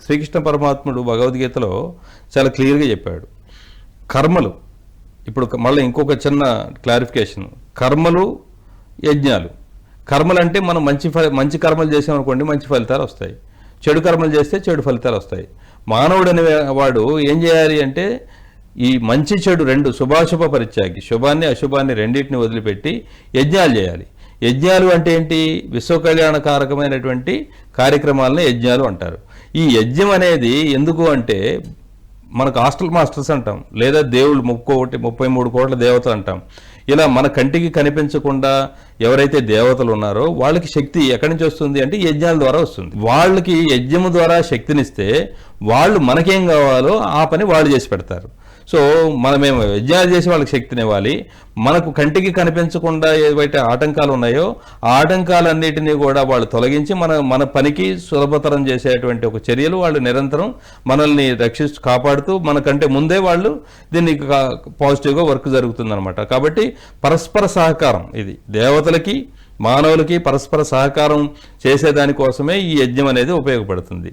శ్రీకృష్ణ పరమాత్ముడు భగవద్గీతలో చాలా క్లియర్గా చెప్పాడు. కర్మలు, ఇప్పుడు మళ్ళీ ఇంకొక చిన్న క్లారిఫికేషన్, కర్మలు యజ్ఞాలు. కర్మలు అంటే మనం మంచి కర్మలు చేసామనుకోండి మంచి ఫలితాలు వస్తాయి, చెడు కర్మలు చేస్తే చెడు ఫలితాలు వస్తాయి. మానవుడు అనే వాడు ఏం చేయాలి అంటే ఈ మంచి చెడు రెండు, శుభాశుభ పరిత్యాగి, శుభాన్ని అశుభాన్ని రెండింటిని వదిలిపెట్టి యజ్ఞాలు చేయాలి. యజ్ఞాలు అంటే ఏంటి? విశ్వకళ్యాణకారకమైనటువంటి కార్యక్రమాలను యజ్ఞాలు అంటారు. ఈ యజ్ఞం అనేది ఎందుకు అంటే మనకు హాస్టల్ మాస్టర్స్ అంటాం, లేదా దేవుళ్ళు 33 కోట్ల దేవతలు అంటాం. ఇలా మన కంటికి కనిపించకుండా ఎవరైతే దేవతలు ఉన్నారో వాళ్ళకి శక్తి ఎక్కడి నుంచి వస్తుంది అంటే యజ్ఞాల ద్వారా వస్తుంది. వాళ్ళకి యజ్ఞము ద్వారా శక్తినిస్తే వాళ్ళు మనకేం కావాలో ఆ పని వాళ్ళు చేసి పెడతారు. సో మనమేమో యజ్ఞాలు చేసి వాళ్ళకి శక్తిని ఇవ్వాలి. మనకు కంటికి కనిపించకుండా ఏవైతే ఆటంకాలు ఉన్నాయో ఆ ఆటంకాలన్నిటినీ కూడా వాళ్ళు తొలగించి మన పనికి సులభతరం చేసేటువంటి ఒక చర్యలు వాళ్ళు నిరంతరం మనల్ని కాపాడుతూ మనకంటే ముందే వాళ్ళు దీన్ని పాజిటివ్గా వర్క్ జరుగుతుందన్నమాట. కాబట్టి పరస్పర సహకారం, ఇది దేవతలకి మానవులకి పరస్పర సహకారం చేసేదానికోసమే ఈ యజ్ఞం అనేది ఉపయోగపడుతుంది.